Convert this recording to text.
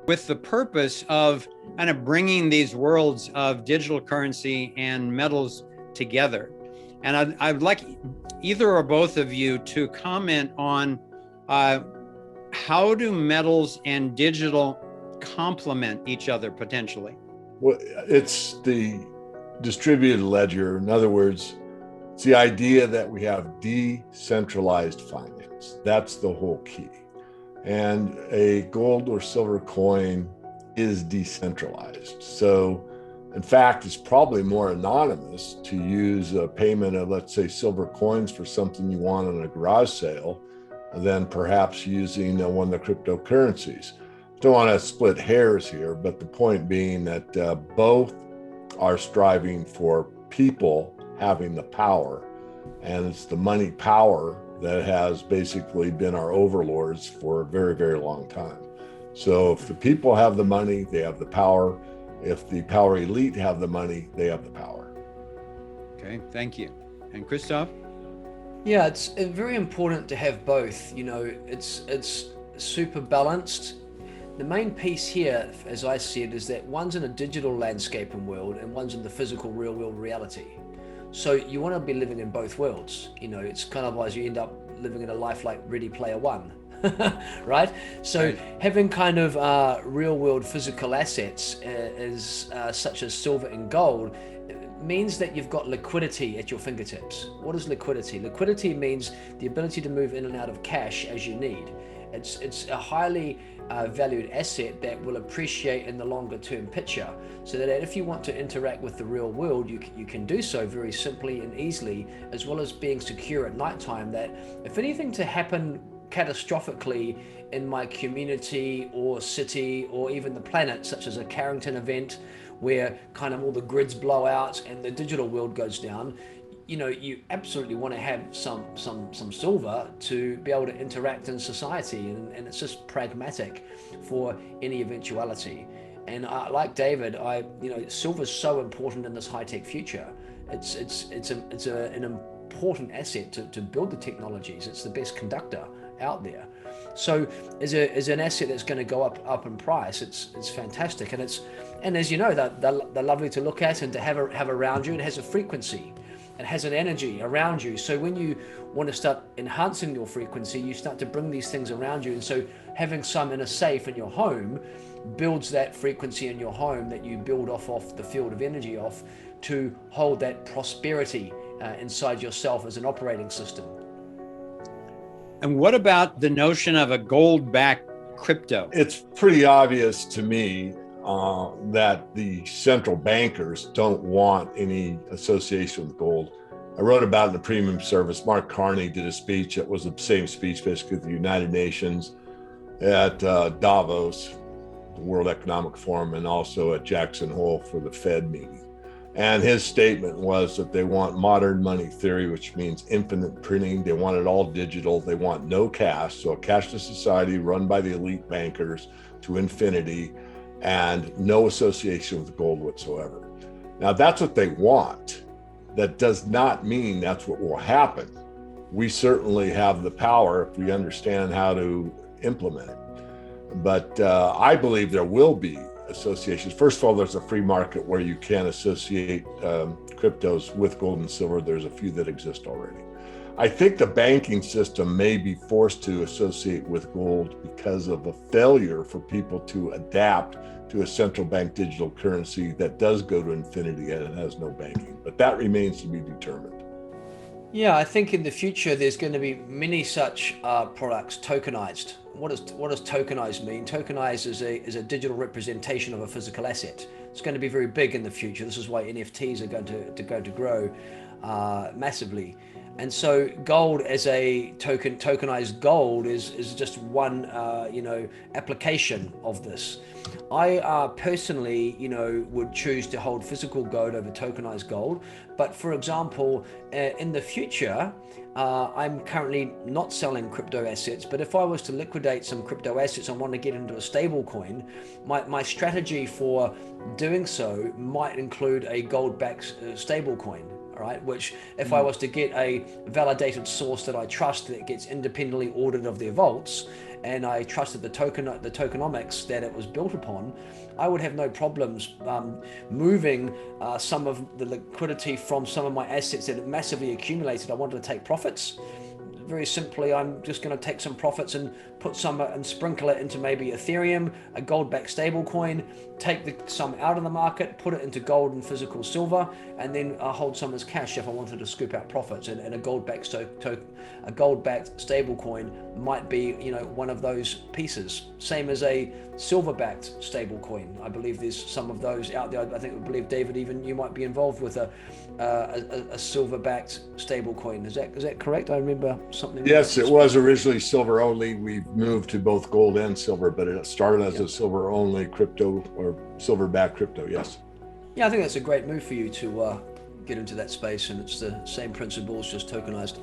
with the purpose of kind of bringing these worlds of digital currency and metals together. And I'd like either or both of you to comment on how do metals and digital complement each other potentially? Well, it's the distributed ledger. In other words, it's the idea that we have decentralized finance. That's the whole key. And a gold or silver coin is decentralized. So, in fact, it's probably more anonymous to use a payment of, let's say, silver coins for something you want on a garage sale than perhaps using one of the cryptocurrencies. Don't want to split hairs here, but the point being that both are striving for people having the power, and it's the money power that has basically been our overlords for a very, very long time. So if the people have the money, they have the power. If the power elite have the money, they have the power. Okay, thank you. And Christoph? Yeah, it's very important to have both. You know, it's super balanced. The main piece here, as I see it, is that one's in a digital landscape and world, and one's in the physical real world reality. So you want to be living in both worlds. You know, it's kind of as you end up living in a life like Ready Player One, right? So having kind of real world physical assets such as silver and gold means that you've got liquidity at your fingertips. What is liquidity? Liquidity means the ability to move in and out of cash as you need. It's a highly valued asset that will appreciate in the longer term picture, so that if you want to interact with the real world, you can do so very simply and easily, as well as being secure at nighttime, that if anything to happen catastrophically in my community or city or even the planet, such as a Carrington event where kind of all the grids blow out and the digital world goes down, you know, you absolutely want to have some silver to be able to interact in society, and it's just pragmatic for any eventuality. And like David, silver is so important in this high-tech future. It's an important asset to build the technologies. It's the best conductor out there. So as an asset that's going to go up in price, it's fantastic, and as you know, they're lovely to look at and to have around you. It has a frequency. It has an energy around you. So when you want to start enhancing your frequency, you start to bring these things around you. And so having some in a safe in your home builds that frequency in your home that you build off the field of energy off to hold that prosperity inside yourself as an operating system. And what about the notion of a gold-backed crypto? It's pretty obvious to me that the central bankers don't want any association with gold. I wrote about it in the premium service. Mark Carney did a speech. It was the same speech basically at the United Nations, at Davos, the World Economic Forum, and also at Jackson Hole for the Fed meeting. And his statement was that they want modern money theory, which means infinite printing. They want it all digital. They want no cash, so a cashless society run by the elite bankers to infinity, and no association with gold whatsoever. Now, that's what they want. That does not mean that's what will happen. We certainly have the power if we understand how to implement it. But I believe there will be associations. First of all, there's a free market where you can associate cryptos with gold and silver. There's a few that exist already. I think the banking system may be forced to associate with gold because of a failure for people to adapt to a central bank digital currency that does go to infinity and it has no banking. But that remains to be determined. Yeah, I think in the future there's going to be many such products tokenized. What does tokenized mean? Tokenized is a digital representation of a physical asset. It's going to be very big in the future. This is why NFTs are going to grow massively. And so gold as a tokenized gold is just one application of this. I personally would choose to hold physical gold over tokenized gold. But for example, in the future, I'm currently not selling crypto assets, but if I was to liquidate some crypto assets and want to get into a stable coin, my strategy for doing so might include a gold-backed stable coin. all right, which if I was to get a validated source that I trust that gets independently audited of their vaults, and I trusted the tokenomics that it was built upon, I would have no problems moving some of the liquidity from some of my assets that have massively accumulated. I wanted to take profits. Very simply, I'm just going to take some profits and put some and sprinkle it into maybe Ethereum, a gold-backed stablecoin, take the sum out of the market, put it into gold and physical silver, and then hold some as cash if I wanted to scoop out profits. And a gold-backed stablecoin might be, one of those pieces. Same as a silver-backed stablecoin. I believe there's some of those out there. I believe David, even you might be involved with a silver-backed stablecoin. Is that correct? I remember something. Yes, it was originally silver only. We've moved to both gold and silver, but it started as a silver only crypto or silver-backed crypto. Yes. Yeah, I think that's a great move for you to get into that space, and it's the same principles, just tokenized.